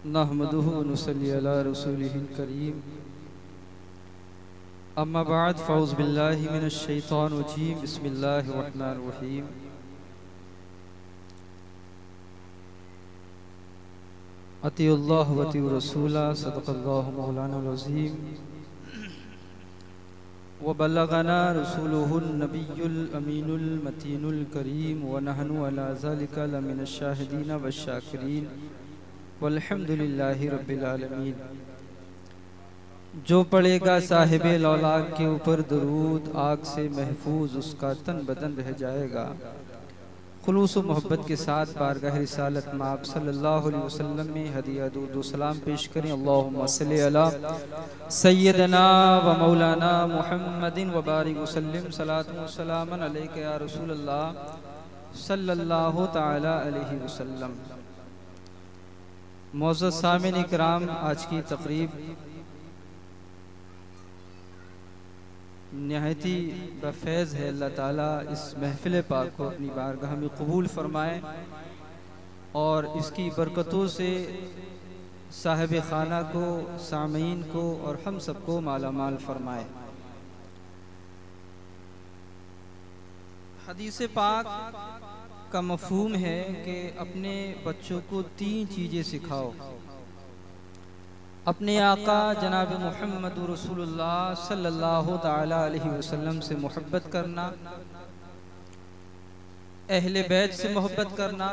नहमदुहु व नुसल्ली अला रसूलिहिल करीम। अम्मा बाद फ़ौज़ बिल्लाहि मिनश शैतानिर रजीम। बिस्मिल्लाहिर रहमानिर रहीम। अतिउल्लाह व अतिउर रसूला सदक़ल्लाहु मौलाना अज़ीम व बल्लगना रसूलुहुन नबियुल अमीनुल मतीनुल करीम व नहनु अला ज़ालिका लमिनश शाहिदीन वश्शाकिरीन वल्हम्दुलिल्लाहि रब्बिल आलमीन। जो पढ़ेगा साहिबे लौलाक के ऊपर दरूद, आग से महफूज उसका तन बदन रह जाएगा। खुलूस व मोहब्बत के साथ बारगाह रिसालत माब सल्लल्लाहु अलैहि वसल्लम में हदिया दुरूद व सलाम पेश करें। अल्लाहुम्मा सल्लि अला सय्यदना व मौलाना मुहम्मदिन व बारिक वसल्लिम सलातु व सलामन अलैका या रसूलल्लाह सल्लल्लाहु तआला अलैहि वसल्लम। मौजूद सामिन इकराम, आज की तकरीब नहायती बफैज़ है। अल्लाह ताला इस महफिल पाक को अपनी बारगाह में कबूल फरमाए और इसकी बरकतों से साहिब खाना को, सामीन को और हम सबको माला माल फरमाए। हदीस पाक का मफहूम है कि अपने बच्चों को 3 चीज़ें सिखाओ। अपने आका जनाब मुहम्मद रसूलुल्लाह सल्लल्लाहु ताला अलैहि वसल्लम से मोहब्बत करना, अहले बैत से मोहब्बत करना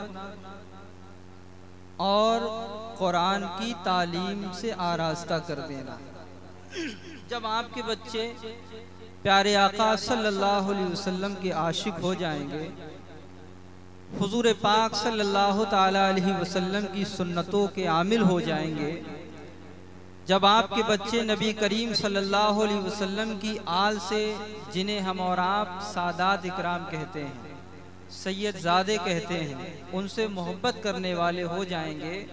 और कुरान की तालीम से आरास्ता कर देना। जब आपके बच्चे प्यारे आका सल्लल्लाहु अलैहि वसल्लम के आशिक हो जाएंगे, हुजूर पाक सल्लल्लाहु ताला अलैहि वसल्लम की सुन्नतों के आमिल हो जाएंगे, जब आपके बच्चे नबी करीम सल्लल्लाहु अलैहि वसल्लम की आल से, जिन्हें हम और आप सादात इकराम कहते हैं, सैयद ज़ादे कहते हैं, उनसे मोहब्बत करने वाले हो जाएंगे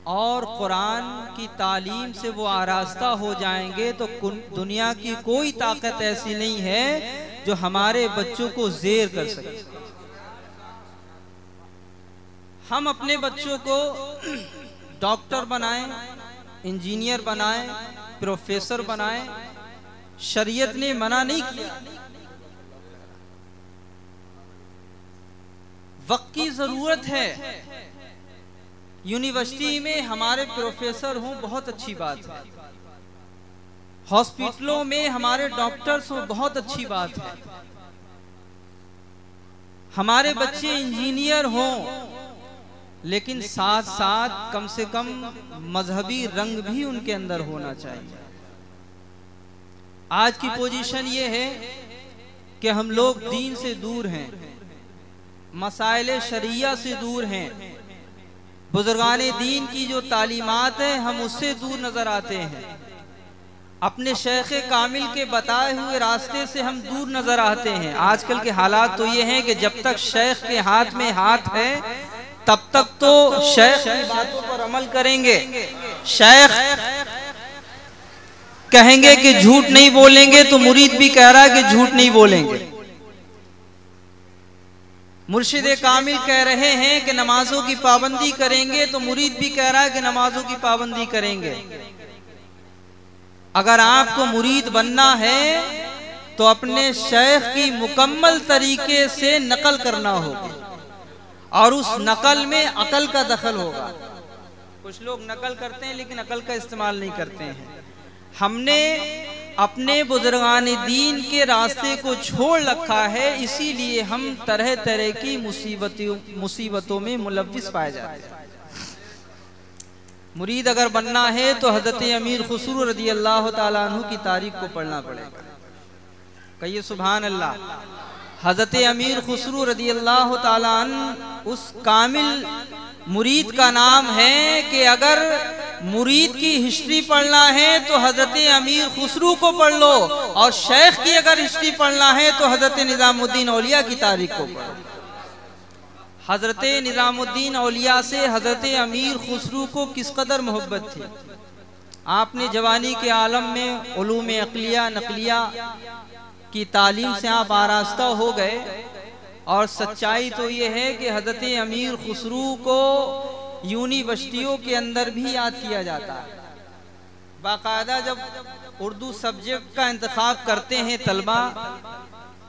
और कुरान की तालीम से वो आरास्ता हो जाएंगे, तो दुनिया की कोई ताकत ऐसी नहीं है जो हमारे बच्चों को ज़ेर कर सके। हम अपने बच्चों को डॉक्टर बनाएं, इंजीनियर बनाएं, प्रोफेसर बनाएं, शरीयत ने मना नहीं किया। वक्त की जरूरत है। यूनिवर्सिटी में हमारे प्रोफेसर हों, बहुत अच्छी बात है। हॉस्पिटलों में हमारे डॉक्टर्स हों, बहुत अच्छी बात है। हमारे बच्चे इंजीनियर हों, लेकिन साथ साथ कम से कम मजहबी रंग भी उनके अंदर होना चाहिए। आज की पोजीशन ये है कि हम लोग दीन से दूर हैं, मसाइल शरिया से दूर हैं, बुजुर्गाने दीन की जो तालीमात है हम उससे दूर नजर आते हैं, अपने शेख कामिल के बताए हुए रास्ते से हम दूर नजर आते हैं। आजकल के हालात तो ये हैं कि जब तक शेख के हाथ में हाथ है तब तक तो शेख की बातों पर अमल करेंगे। शेख कहेंगे कि झूठ नहीं बोलेंगे तो मुरीद भी कह रहा है कि झूठ नहीं बोलेंगे। मुर्शिद कामिल कह रहे हैं कि नमाजों की पाबंदी करेंगे तो मुरीद भी कह रहा है कि नमाजों की पाबंदी करेंगे। अगर आपको मुरीद बनना है तो अपने शेख की मुकम्मल तरीके से नकल करना होगा और उस नकल में अकल का दखल होगा। कुछ लोग नकल करते हैं लेकिन अकल का इस्तेमाल नहीं करते हैं। हमने अपने बुजुर्गान दीन के रास्ते को छोड़ रखा है, इसीलिए हम तरह तरह की मुसीबतों में मुलव्विस पाए जाते हैं। मुरीद अगर बनना है तो हजरत अमीर खुसरू रज़ी अल्लाह ताला अन्हु की तारीख को पढ़ना पड़ेगा। कहिए सुभान अल्लाह। हजरत अमीर खुसरू रज़ी अल्लाह ताला अन्हु उस कामिल मुरीद का नाम है कि अगर मुरीद की हिस्ट्री पढ़ना है तो हजरत अमीर खुसरू को पढ़ लो, और शेख की अगर हिस्ट्री पढ़ना है तो हजरत निजामुद्दीन औलिया की तारीख को पढ़ो। हजरत निजामुद्दीन औलिया से हजरत अमीर खुसरू को किस कदर मोहब्बत थी। आपने जवानी के आलम में उलूम अक़लिया नक़लिया की तालीम से आप आरास्ता हो गए, और सच्चाई तो ये है कि हजरत अमीर खुसरू को यूनिवर्सिटियों के अंदर भी याद किया जाता है। बाकायदा जब उर्दू सब्जेक्ट का इंतखाब करते हैं तलबा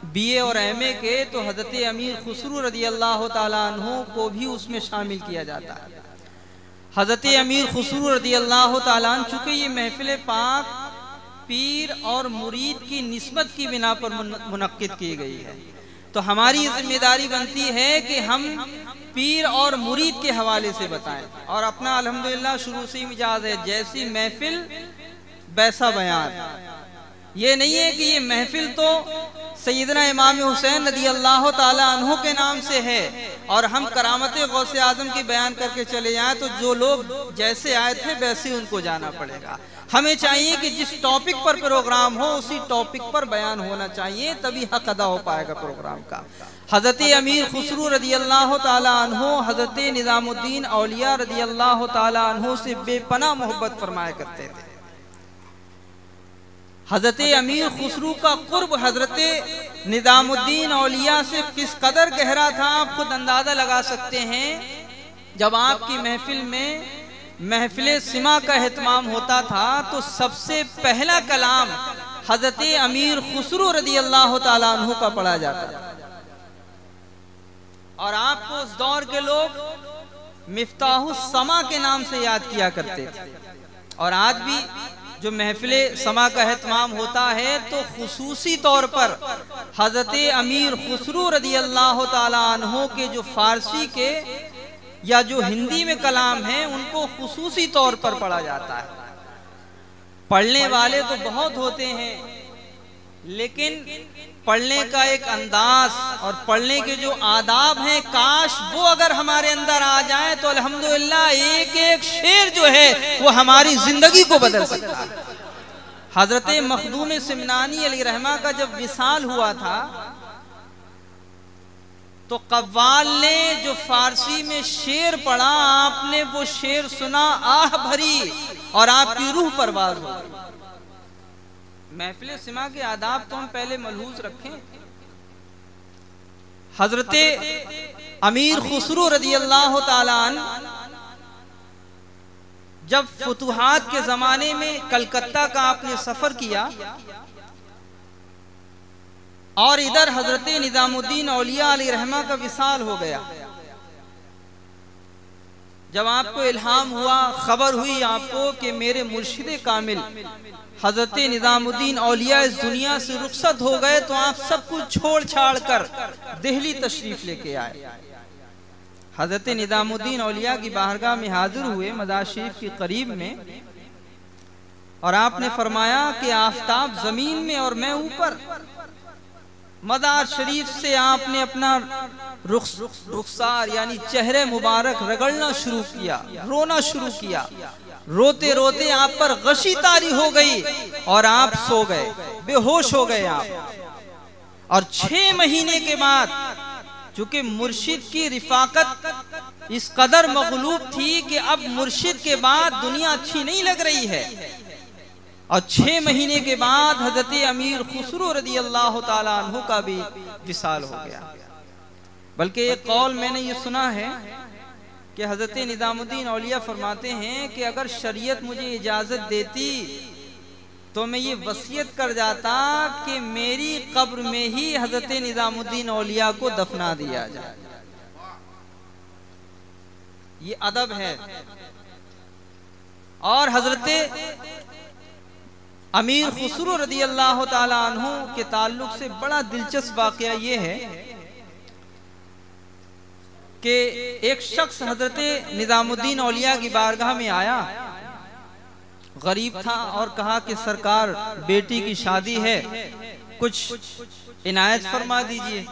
बीए और एमए के, तो हज़रत अमीर खुसरू रज़ी अल्लाह ताला अन्हु को भी उसमें शामिल किया जाता है। हज़रत अमीर खुसरू रज़ी अल्लाह ताला अन्हु, चूँकि ये महफिल पाक पीर और मुरीद की निस्बत की बिना पर मुनक्किद की गई है, तो हमारी जिम्मेदारी बनती है कि हम पीर और मुरीद के हवाले से बताएं। और अपना अल्हम्दुलिल्लाह शुरू से ही मिजाज है, जैसी महफिल वैसा बयान। ये नहीं है कि ये महफिल तो सैयदना इमाम हुसैन रज़ी अल्लाह ताला अन्हु के नाम से है और हम करामत गौसे आजम की बयान करके चले जाएं, तो जो लोग जैसे आए थे वैसे उनको जाना पड़ेगा। हमें चाहिए कि जिस टॉपिक पर प्रोग्राम हो उसी टॉपिक पर बयान होना चाहिए, तभी हक अदा हो पाएगा प्रोग्राम का। हज़रत अमीर खुसरू रज़ी अल्लाह ताला अन्हु हज़रत निज़ामुद्दीन औलिया रज़ी अल्लाह ताला अन्हु से बेपनाह मोहब्बत फरमाया करते थे। हज़रत अमीर खुसरू का कुर्ब हज़रत निज़ामुद्दीन औलिया से किस कदर गहरा था, आप खुद अंदाज़ा लगा सकते हैं। जब आपकी महफिल में महफिल सिमा का एहतमाम होता था, तो सबसे पहला कलाम हज़रत अमीर खुसरू रज़ी अल्लाह ताला अन्हु का पढ़ा जाता था। और आपको उस दौर के लोग मिफ्ताहुस समा के नाम से याद किया करते थे। और आज भी जो महफिल समा का एहतमाम होता है, तो खुसूसी तौर पर हज़रत अमीर खुसरू रज़ी अल्लाह ताला अन्हु के जो फारसी के या जो हिंदी में कलाम हैं, उनको खुसूसी तौर पर पढ़ा जाता है। पढ़ने वाले तो बहुत होते हैं, लेकिन पढ़ने का एक अंदाज और पढ़ने के जो आदाब हैं, काश वो अगर हमारे अंदर आ जाए तो अल्हम्दुलिल्लाह एक एक शेर जो है वो हमारी जिंदगी को बदल सकता है। हजरत मखदूम सिमनानी अलैहिर्रहमा का जब विसाल हुआ था, तो कव्वाल ने जो फारसी में शेर पढ़ा, आपने वो शेर सुना, आह भरी और आपकी रूह परवाज हो। महफिल सिमा के आदाब तो हम पहले मलहूज रखें। हजरत अमीर खुसरू रज़ी अल्लाह ताला अन्हु जब फुतुहात के जमाने में कलकत्ता का आपने सफर किया और इधर हजरत निज़ामुद्दीन औलिया अलैहिर्रहमा का विसाल हो गया, जब आपको इल्हाम हुआ, खबर हुई आपको कि मेरे मुर्शिद कामिल हजरत निज़ामुद्दीन औलिया इस दुनिया से रुखसत हो गए, तो आप सब कुछ छोड़ छाड़ कर दिल्ली तशरीफ लेके आए। हजरत निज़ामुद्दीन औलिया की बारगाह में हाजिर हुए मज़ार शरीफ के करीब में, और आपने फरमाया कि आफताब जमीन में और मैं ऊपर। मज़ार शरीफ से आपने अपना रुखसार यानी चेहरे मुबारक रगड़ना शुरू किया, रोना शुरू किया। रोते रोते आप पर गशी तारी हो गई और आप सो गए, बेहोश हो गए आप। और 6 महीने के बाद, चूंकि मुर्शिद की रिफाकत इस कदर मगलूब थी कि अब मुर्शिद के बाद दुनिया अच्छी नहीं लग रही है, और 6 महीने के बाद हजरत अमीर खुसरू रज़ी अल्लाह ताला अन्हु का भी विसाल हो गया। बल्कि एक कौल मैंने ये सुना है कि हजरत निज़ामुद्दीन औलिया फरमाते हैं कि अगर शरीयत मुझे इजाज़त देती तो मैं ये वसीयत कर जाता कि मेरी कब्र में ही हजरत निज़ामुद्दीन औलिया को दफना दिया जाए। ये अदब है। और हजरत अमीर खुसरू रज़ी अल्लाह ताला अन्हु के ताल्लुक से बड़ा दिलचस्प वाक़या ये है कि एक शख्स हजरत निज़ामुद्दीन औलिया की बारगाह में आया, गरीब था, और कहा कि सरकार बेटी की शादी है, कुछ इनायत फरमा दीजिए।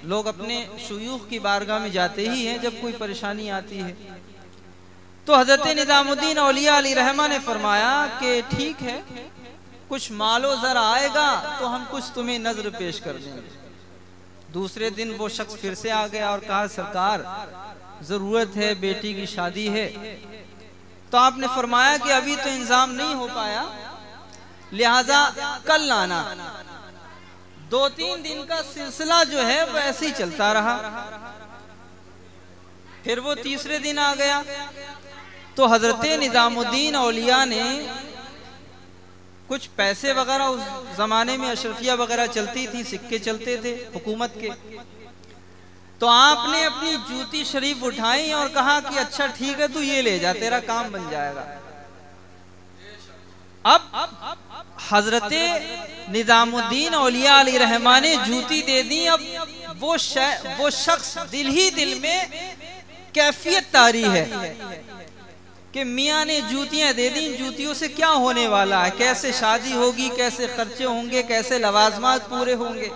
लोग अपने शुयूख की बारगाह में जाते ही हैं जब कोई परेशानी आती है। तो हजरत निज़ामुद्दीन औलिया अलैहिर्रहमा ने फरमाया कि ठीक है, कुछ मालो ज़रा आएगा तो हम कुछ तुम्हें नजर पेश कर देंगे। दूसरे दिन वो शख्स फिर से आ गया और कहा सरकार जरूरत है, बेटी की शादी है। तो आपने फरमाया कि अभी तो इंतजाम नहीं हो पाया, लिहाजा कल लाना। 2-3 दिन का सिलसिला जो है वो ऐसे ही चलता रहा। फिर वो तीसरे दिन आ गया, तो हजरत निजामुद्दीन औलिया ने कुछ पैसे वगैरह, उस जमाने में अशरफिया वगैरह चलती थी, सिक्के चलते थे हुकूमत के, तो आपने अपनी जूती शरीफ उठाई और कहा कि अच्छा ठीक है, तू ये ले जा, तेरा काम बन जाएगा। अब हजरत निजामुद्दीन औलिया अलैहिर्रहमान ने जूती दे दी। अब वो शख्स दिल ही दिल में कैफियत तारी है कि मियाँ ने जूतियां दे दी, जूतियों से क्या होने वाला है, कैसे शादी होगी, कैसे खर्चे होंगे, कैसे लवाजमात पूरे होंगे।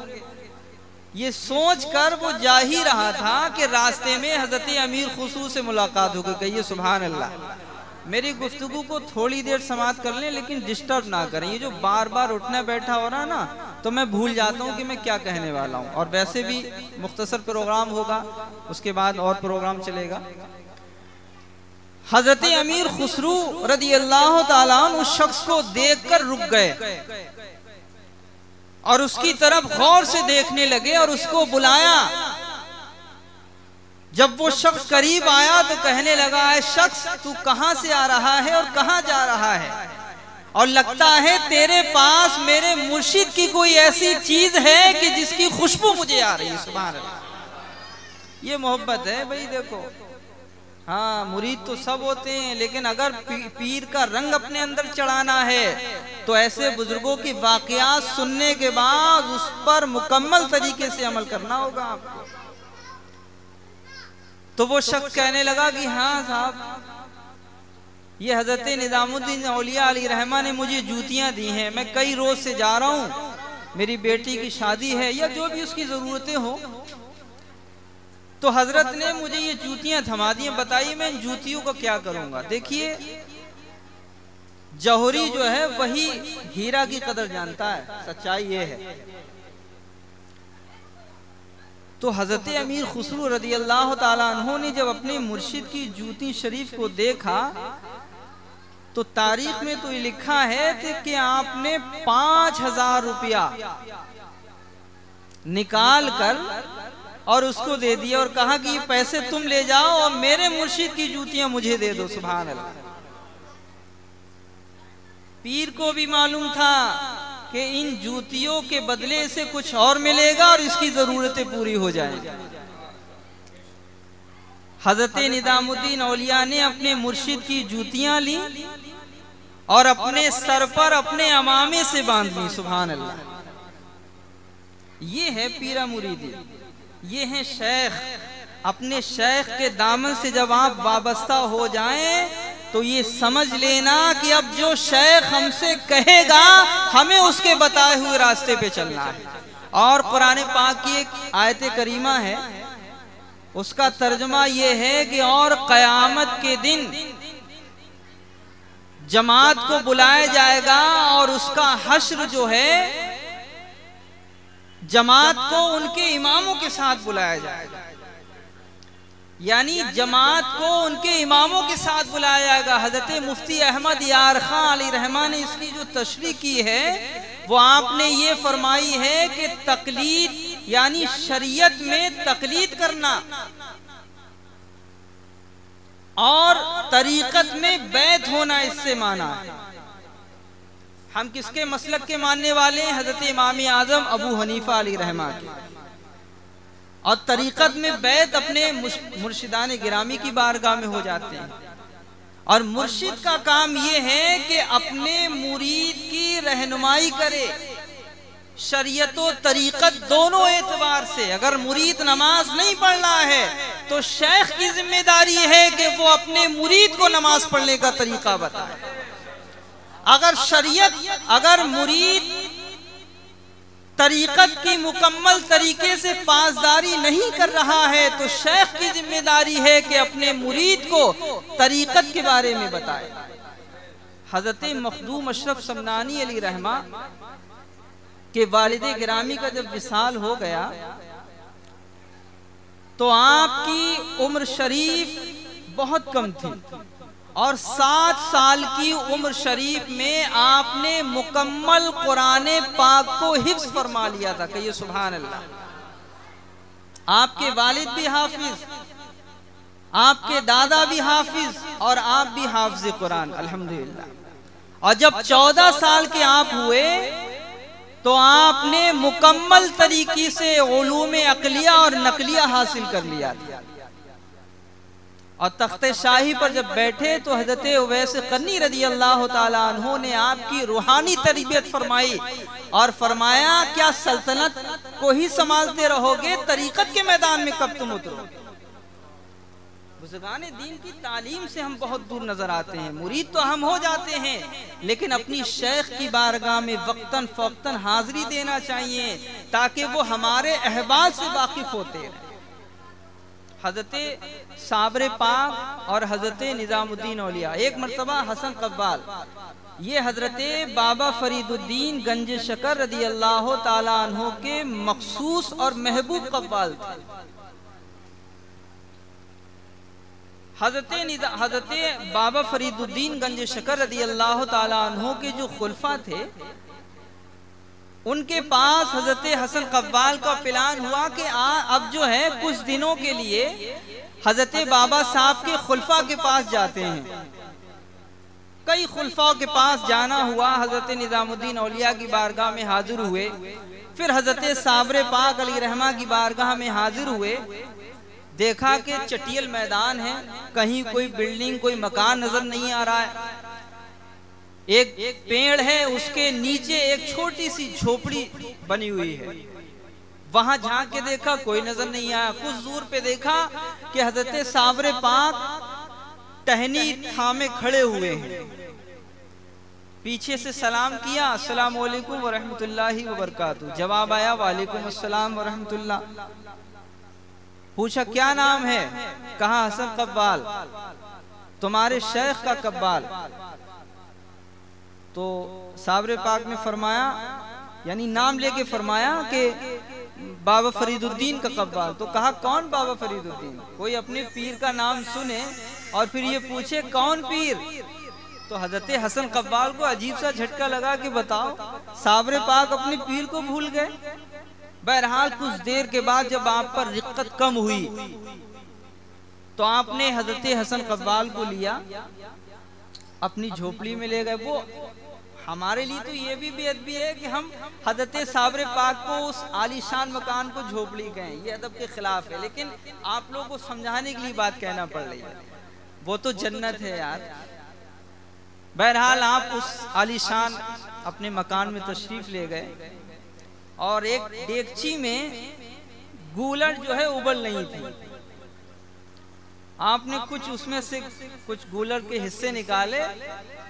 ये सोच कर वो जा ही रहा था कि रास्ते में हजरत अमीर खुसरू से मुलाकात हो गई। कहिए सुभान अल्लाह। मेरी गुफ्तगू को थोड़ी देर समाप्त कर लें, लेकिन डिस्टर्ब ना करें। ये जो बार बार उठना बैठा हो रहा है ना, तो मैं भूल जाता हूँ कि मैं क्या कहने वाला हूँ। और वैसे भी मुख्तसर प्रोग्राम होगा, उसके बाद और प्रोग्राम चलेगा। हजरत अमीर खुसरू रदी अल्लाह ताला अन्हु उस शख्स को देखकर रुक गए और उसकी तरफ गौर से देखने लगे और उसको बुलाया। जब वो शख्स करीब आया तो कहने लगा, है शख्स तू कहां से आ रहा है और कहां जा रहा है, और लगता है तेरे पास मेरे मुर्शिद की कोई ऐसी चीज है कि जिसकी खुशबू मुझे आ रही है। सुभान अल्लाह। ये मोहब्बत है भाई। देखो, हाँ मुरीद तो सब होते हैं, लेकिन अगर पीर का रंग अपने अंदर चढ़ाना है तो ऐसे बुजुर्गों की वाकयात सुनने के बाद उस पर मुकम्मल तरीके से अमल करना होगा आपको। तो वो शख्स कहने लगा कि हाँ साहब, ये हजरत निजामुद्दीन औलिया अलैहिर्रहमान ने मुझे जूतियां दी हैं, मैं कई रोज से जा रहा हूँ, मेरी बेटी की शादी है या जो भी उसकी जरूरतें हो, तो हजरत ने मुझे ये जूतियां थमा दी। बताइए मैं इन जूतियों को क्या करूंगा। देखिए, जौहरी जो है वही हीरा की कदर जानता है, सच्चाई ये है। तो हजरत अमीर खुसरू रदी अल्लाह ताला अन्हु ने जब अपने मुर्शिद की जूती शरीफ को देखा तो तारीख में तो ये लिखा है कि आपने 5000 रुपया निकाल कर और उसको दे दिया और कहा कि ये पैसे तुम ले जाओ और मेरे मुर्शिद की जूतियां मुझे दे दो। सुभान अल्लाह। पीर को भी मालूम था कि इन जूतियों के बदले से कुछ और मिलेगा और इसकी जरूरतें पूरी हो जाएंगी। हजरत निजामुद्दीन औलिया ने अपने मुर्शिद की जूतियां ली और अपने सर पर अपने अमामे से बांध ली। सुभान अल्लाह। ये है पीरा मुरीदी, ये है शेख। अपने शेख के दामन से जब आप वाबस्ता हो जाएं तो ये समझ लेना कि अब जो शेख हमसे कहेगा हमें उसके बताए हुए रास्ते पे चलना है। और कुरान पाक की एक आयत करीमा है, उसका तर्जुमा ये है कि और कयामत के दिन जमात को बुलाया जाएगा और उसका हश्र जो है जमात को उनके इमामों के साथ बुलाया जाएगा। यानी जमात को उनके इमामों के साथ बुलाया जाएगा। हजरत मुफ्ती अहमद यार खान अलैहिर्रहमान ने इसकी जो तशरीह की है वो आपने ये फरमाई है कि तकलीद यानी शरीयत में तकलीद करना और तरीकत में बैत होना, इससे माना है। हम किसके मसलक के मानने वाले हैं? हजरत इमाम आजम अबू हनीफा अलैहिर्रहमान के। और तरीकत में बैत अपने मुर्शिदान गिरामी की बारगाह में हो जाते हैं। और मुर्शिद का काम ये है कि अपने मुरीद की रहनुमाई करे शरीयत और तरीकत दोनों एतबार से। अगर मुरीद नमाज नहीं पढ़ रहा है तो शेख की जिम्मेदारी है कि वो अपने मुरीद को नमाज पढ़ने का तरीका बताए। अगर मुरीद तरीकत की मुकम्मल तरीके से पासदारी नहीं कर रहा है तो शेख की जिम्मेदारी है कि अपने मुरीद को तरीकत के बारे में बताए। हजरत मखदूम अशरफ समनानी अली रहमा के वालिदे गिरामी का जब विसाल हो गया तो आपकी उम्र शरीफ बहुत कम थी और 7 साल की उम्र शरीफ में आपने मुकम्मल कुरान पाक को हिफ्ज फरमा लिया था। कहिए सुभान अल्लाह। आपके वालिद भी हाफिज आपके दादा भी हाफिज और आप भी हाफिज कुरान अल्हम्दुलिल्लाह। और जब 14 साल के आप हुए तो आपने मुकम्मल तरीके से उलूम अक़लिया और नक़लिया हासिल कर लिया था। और तख्ते शाही पर जब बैठे तो हज़रत उवैस क़रनी रज़ी अल्लाह ताला अन्हु ने आपकी रूहानी तरबियत फरमाई और फरमाया, क्या सल्तनत को ही संभालते रहोगे, तरीक़त के मैदान में कब तुम उतरोगे। बुज़ुर्गाने दीन की तालीम से हम बहुत दूर नजर आते हैं। मुरीद तो हम हो जाते हैं, लेकिन अपनी शेख की बारगाह में वक्तन फ़वक्तन हाजिरी देना चाहिए ताकि वो हमारे अहवाल से वाकिफ होते हैं। हज़रत साबरे पाक और हज़रत निज़ामुद्दीन औलिया, एक मरतबा हसन कव्वाल, ये हज़रत बाबा फरीदुद्दीन गंज शकर रज़ी अल्लाह ताला अन्हु के मखसूस और महबूब कव्वाल थे। हज़रत बाबा फरीदुद्दीन गंज शकर रज़ी अल्लाह ताला अन्हु के जो खुलफा थे, उनके पास हज़रत हसन कव्वाल का प्लान हुआ कि अब जो है कुछ दिनों के लिए हज़रत बाबा साहब के खुलफा के पास जाते हैं। कई खुलफा के पास जाना हुआ, हज़रत निज़ामुद्दीन औलिया की बारगाह में हाजिर हुए, फिर हज़रत साबरे पाक अली रहमा की बारगाह में हाजिर हुए। देखा कि चटियल मैदान है, कहीं कोई बिल्डिंग कोई मकान नजर नहीं आ रहा है। एक पेड़ है, उसके नीचे एक छोटी सी झोपड़ी बनी हुई है, वहां झांक के देखा कोई नजर नहीं आया। कुछ दूर पे देखा कि हज़रत साबरे पाक टहनी थामे खड़े हुए हैं। पीछे से सलाम किया, अस्सलाम वालेकुम व रहमतुल्लाहि व बरकातहू। जवाब आया वालेकुम अस्सलाम व रहमतुल्लाह। पूछा क्या नाम है, कहा हसन कव्वाल। तुम्हारे शेख का कव्वाल। तो साबरे पाक ने फरमाया, यानी नाम लेके फरमाया कि बाबा फरीदुद्दीन का कव्वाल। तो कहा कौन बाबा फरीदुद्दीन। कोई अपने पीर का नाम सुने और फिर ये पूछे कौन पीर। तो हजरत हसन कव्वाल को अजीब सा झटका लगा कि बताओ, साबरे पाक अपने पीर को भूल गए। बहरहाल कुछ देर के बाद जब आप पर रिक्कत कम हुई तो आपने हजरत हसन कव्वाल को लिया, अपनी झोपड़ी में ले गए। वो हमारे लिए तो ये भी बेअदबी है कि हम हजरत साबरे पाक को उस आलीशान मकान को झोपड़ी कहें, ये अदब के खिलाफ है। लेकिन आप लोगों को समझाने के लिए बात कहना पड़ रही है, वो तो जन्नत है यार। बहरहाल आप उस आलीशान अपने मकान में तशरीफ ले गए और एक डेगची में गूलर जो है उबल नहीं थी। आपने कुछ उसमें से कुछ गूलर के हिस्से निकाले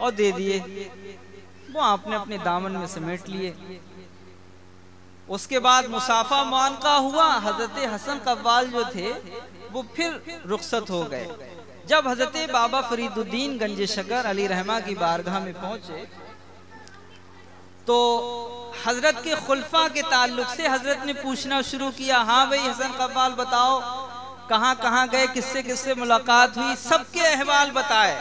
और दे दिए, वो आपने अपने दामन में समेट लिए। उसके बाद मुसाफा मुआनका हुआ। हजरत हसन कव्वाल जो थे वो फिर रुखसत हो गए। जब हजरत बाबा फरीदुद्दीन गंज शकर अली रहमा की बारगाह में पहुंचे तो हजरत के खुलफा के ताल्लुक से हजरत ने पूछना शुरू किया, हाँ भाई हसन कव्वाल बताओ, कहाँ कहाँ गए, किससे किससे मुलाकात हुई, सबके अहवाल बताए।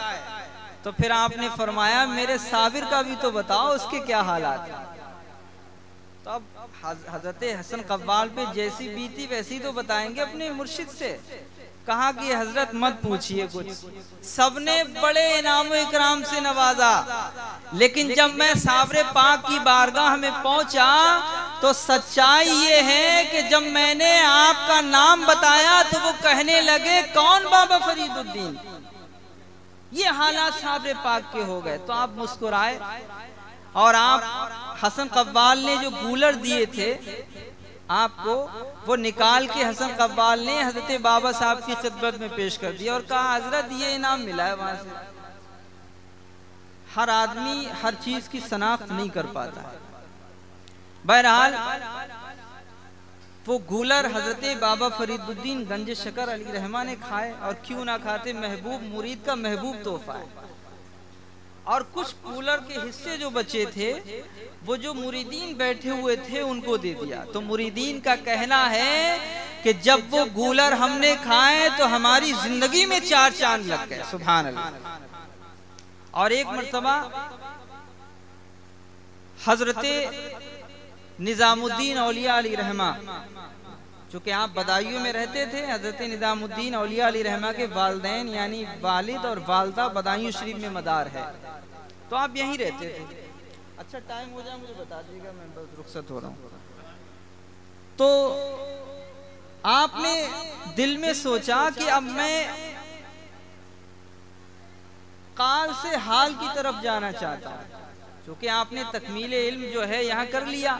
तो फिर आपने फरमाया मेरे साबिर का भी तो बताओ, उसके क्या हालात हैं। तो अब हजरत हसन कव्वाल पे जैसी बीती वैसी तो बताएंगे अपने मुर्शिद से। कहा कि हजरत मत पूछिए कुछ, सबने बड़े इनाम इकराम से नवाजा, लेकिन जब मैं साबरे पाक की बारगाह में पहुंचा तो सच्चाई ये है कि जब मैंने आपका नाम बताया तो वो कहने लगे कौन बाबा फरीदुद्दीन। ये हालात साबरे पाक के हो गए। तो आप मुस्कुराए और आप हसन कव्वाल ने जो गूलर दिए थे आपको, वो निकाल के हसन कव्वाल ने हजरत बाबा साहब की खिदमत में पेश कर दिया और कहा हजरत ये इनाम मिला है वहां से। हर आदमी हर चीज की शनाख्त नहीं कर पाता है। बहरहाल वो गूलर हजरत बाबा फरीदुद्दीन गंज शकर अली रहमा ने खाए, और क्यों ना खाते, महबूब मुरीद का महबूब तोहफा है। और कुछ कूलर के हिस्से जो बचे थे वो जो मुरीदीन बैठे हुए थे उनको दे दिया। तो मुरीदीन का कहना है कि जब वो गूलर हमने खाए तो हमारी जिंदगी में 4 चांद लग गए। सुभान अल्लाह। और एक मर्तबा हजरत निजामुद्दीन औलिया अली रहमा चूँकि आप बदायूं में रहते थे, हज़रत निज़ामुद्दीन औलिया अलैहिर्रहमा के वालिदैन यानी वालिद और वालदा बदायूं शरीफ में मदार है, तो आप यहीं रहते थे। अच्छा टाइम हो जाए मुझे बता दीजिएगा, मैं बस रुखसत हो रहा हूँ। तो आपने दिल में सोचा कि अब मैं काल से हाल की तरफ जाना चाहता हूँ, क्योंकि आपने तकमीले इल्म जो है यहाँ कर लिया।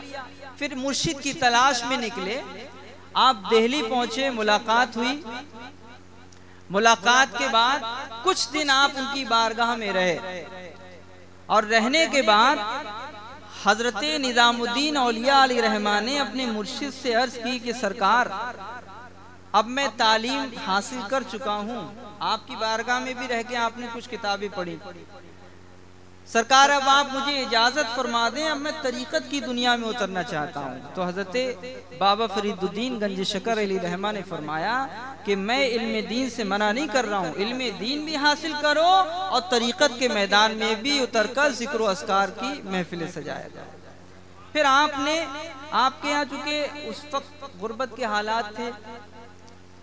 फिर मुर्शिद की तलाश में निकले, आप दिल्ली पहुंचे, मुलाकात हुई। मुलाकात के बाद कुछ दिन आप उनकी बारगाह में रहे और रहने के बाद हजरत निज़ामुद्दीन औलिया अलैहिर्रहमा ने अपने मुर्शिद से अर्ज की कि सरकार अब मैं तालीम हासिल कर चुका हूँ, आपकी बारगाह में भी रह के आपने कुछ किताबें पढ़ी, सरकार अब आप मुझे इजाज़त फरमा दें, अब मैं तरीक़त की दुनिया में उतरना चाहता हूँ। तो हज़रत बाबा फरीदुद्दीन गंज शकर अलैहिर्रहमा ने फरमाया कि मैं इल्म दीन से मना नहीं कर रहा हूँ, इल्म दीन भी हासिल करो और तरीक़त के मैदान में भी उतर कर ज़िक्र व अस्कार की महफिलें सजाया जाए। फिर आपने, आपके यहाँ चूँकि उस वक्त गुर्बत के हालात थे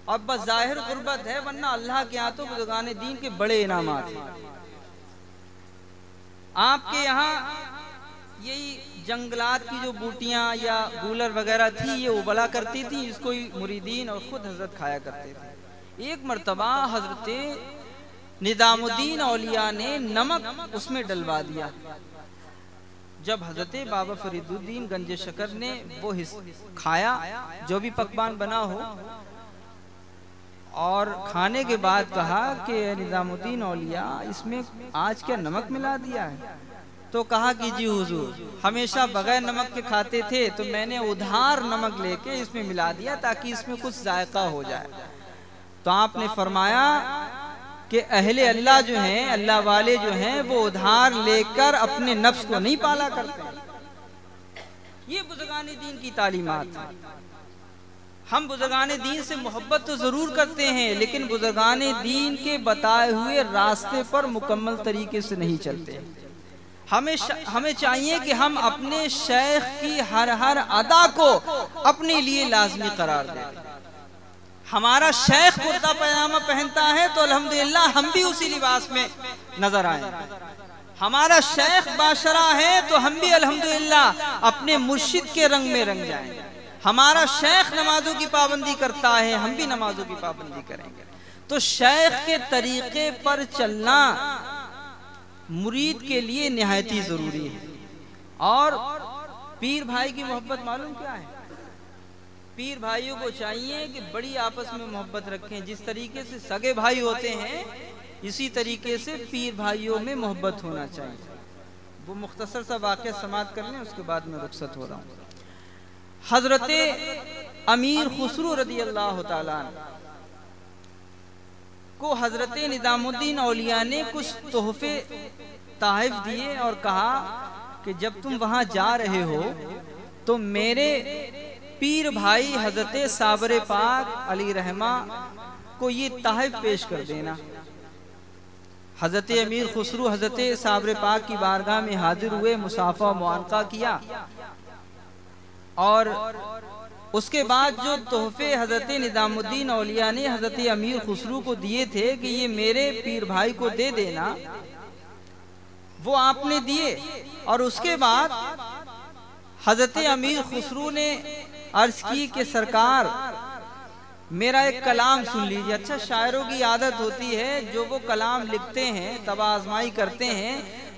और बस ज़ाहिर गुर्बत है, वरना अल्लाह के यहाँ तो बुज़ुर्गान दीन के बड़े इनामात हैं। आपके यहाँ यही जंगलात की जो बूटियाँ या गूलर वगैरह थी, ये उबला करती थी, इसको मुरीदीन और ख़ुद हज़रत खाया करते थे। एक मरतबा हज़रत निज़ामुद्दीन औलिया ने नमक उसमें डलवा दिया। जब हज़रत बाबा फरीदुद्दीन गंज शकर ने वो खाया, जो भी पकवान बना हो, और खाने के बाद कहा कि निज़ामुद्दीन औलिया इसमें आज क्या नमक मिला दिया है? तो कहा कि जी हुजूर, हमेशा बगैर नमक के खाते थे, तो मैंने उधार नमक लेके इसमें मिला दिया ताकि इसमें कुछ जायका हो जाए। तो आपने फरमाया कि अहले अल्लाह जो हैं, अल्लाह वाले जो हैं, वो उधार लेकर अपने नफ्स को नहीं पाला करते। ये बुज़ुर्गान दीन की तालीमात है। हम बुज़ुर्गान दीन से मोहब्बत तो ज़रूर करते हैं, लेकिन बुज़ुर्गान दीन के बताए हुए रास्ते पर मुकम्मल तरीके से नहीं चलते। हमें चाहिए कि हम अपने शेख की हर हर अदा को अपने लिए लाजमी करार दें। हमारा शेख कुर्ता पैजामा पहनता है तो अल्हम्दुलिल्लाह हम भी उसी लिबास में नजर आए। हमारा शेख बाशरा है तो हम भी अल्हम्दुलिल्लाह अपने मुर्शिद के रंग में रंग जाएं। हमारा शेख नमाजों की पाबंदी करता है, हम भी नमाजों की पाबंदी करेंगे। तो शेख के तरीके पर चलना मुरीद के लिए निहायत ही जरूरी है। और पीर भाई की मोहब्बत मालूम क्या है? पीर भाइयों को चाहिए कि बड़ी आपस में मोहब्बत रखें। जिस तरीके से सगे भाई होते हैं, इसी तरीके से पीर भाइयों में मोहब्बत होना चाहिए। वो मुख्तसर सा वाक़या समाप्त कर लें, उसके बाद में रुखसत हो रहा हूँ। हजरत अमीर खुसरू रदी अल्लाह ताला को हजरत निज़ामुद्दीन औलिया ने कुछ तोहफे ताहिफ दिए और कहा कि जब तुम वहां जा रहे हो तो मेरे पीर भाई हजरत साबर पाक अलैहिर्रहमा को ये ताहिफ पेश कर देना। हजरत अमीर खुसरू हजरत साबर पाक की बारगाह में हाजिर हुए, मुसाफा मुआनका किया और उसके बाद जो तोहफे हजरत निज़ामुद्दीन औलिया ने हजरत अमीर खुसरू को दिए थे कि ये मेरे पीर भाई को दे देना, वो आपने दिए। और उसके बाद हजरत अमीर खुसरू ने अर्ज की कि सरकार मेरा एक कलाम सुन लीजिए। अच्छा, शायरों की आदत होती है, जो वो कलाम लिखते हैं तब आजमाई करते हैं,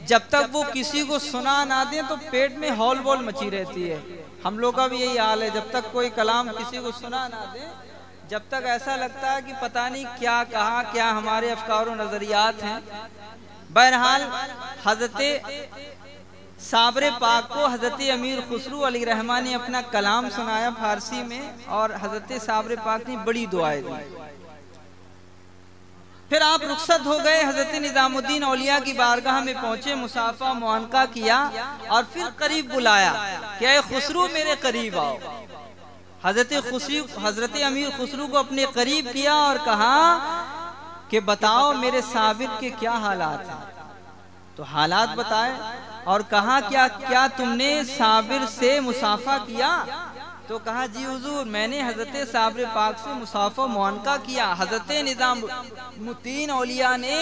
जब तक वो किसी को सुना ना दें तो पेट में हौल बौल मची रहती है। हम लोग का भी यही हाल है, जब तक कोई कलाम किसी को सुना ना दे, जब तक ऐसा लगता है कि पता नहीं क्या कहा, क्या हमारे अफकार और नजरियात हैं। बहरहाल हजरत साबर पाक को हजरत अमीर खुसरू अलैहिर्रहमा ने अपना कलाम सुनाया फारसी में, और हजरत साबर पाक ने बड़ी दुआएं दी। फिर आप रुखसत हो गए, हजरत निज़ामुद्दीन औलिया की बारगाह में पहुंचे, मुसाफा मुआनका किया और फिर करीब बुलाया कि ऐ खुसरू मेरे करीब आओ। हजरत अमीर खुसरू को अपने करीब किया और कहा कि बताओ मेरे साबिर के क्या हालात हैं। तो हालात बताए और कहा क्या क्या तुमने साबिर से मुसाफा किया? तो कहा जी हुजूर मैंने हजरत साबरे पाक से मुसाफा मुआनका किया। हजरत निजामुद्दीन औलिया ने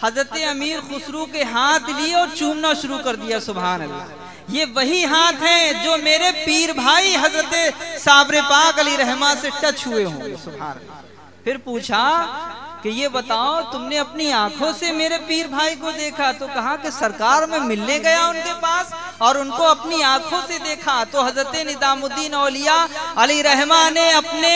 हजरत अमीर खुसरू के हाथ लिए और चूमना शुरू कर दिया। सुभान अल्लाह, ये वही हाथ हैं जो मेरे पीर भाई हजरत साबरे पाक अली रहमा से टच हुए होंगे। सुभान अल्लाह। फिर पूछा कि ये बताओ तुमने अपनी आंखों से मेरे पीर भाई को देखा? तो कहा कि सरकार में मिलने गया उनके पास और उनको अपनी आंखों से देखा। तो हजरत निजामुद्दीन औलिया अली रहमा ने अपने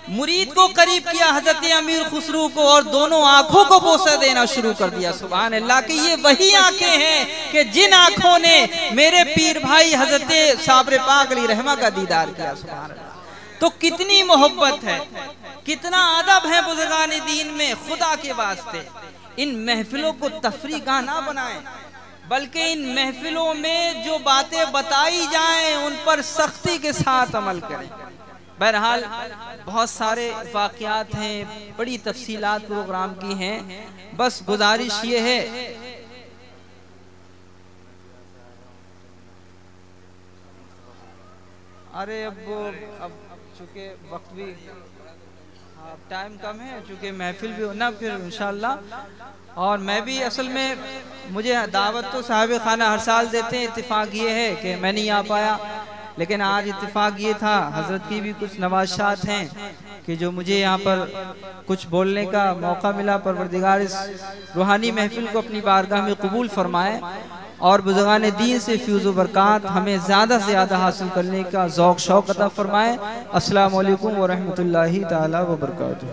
मुरीद को करीब किया हजरत अमीर खुसरू को और दोनों आंखों को बोसा देना शुरू कर दिया। सुभान अल्लाह कि ये वही आंखें हैं कि जिन आंखों ने मेरे पीर भाई हजरत साबरे पाक अली रहमा का दीदार किया। सुभान अल्लाह। तो कितनी मोहब्बत है, कितना अदब है बुजुर्गान दीन में। खुदा के वास्ते इन महफिलों को तफरी गाह ना बनाएं, बल्कि इन महफिलों में जो बातें बताई जाएं उन पर सख्ती के साथ अमल करें। बहरहाल बहुत सारे वाक़यात हैं, बड़ी तफसीलात प्रोग्राम की हैं। बस गुजारिश ये है अब चूँकि वक्त भी टाइम कम है, चूँकि महफिल भी होना फिर इंशाअल्लाह। और मैं भी असल में मुझे दावत तो साहिब खाना हर साल देते हैं। इत्तेफाक ये है कि मैं नहीं आ पाया, लेकिन आज इत्तेफाक ये था हजरत की भी कुछ नवाशात हैं कि जो मुझे यहाँ पर कुछ बोलने का मौका मिला। परवरदिगार इस रूहानी महफिल को अपनी बारगाह में कबूल फरमाए और बुज़ुर्गान दीन से फ्यूज़ व बरक़ात हमें ज़्यादा से ज़्यादा हासिल करने का ज़ौक़ शौक़ अता फरमाए। अस्सलामु अलैकुम व रहमतुल्लाहि ताला व बरकातुहू।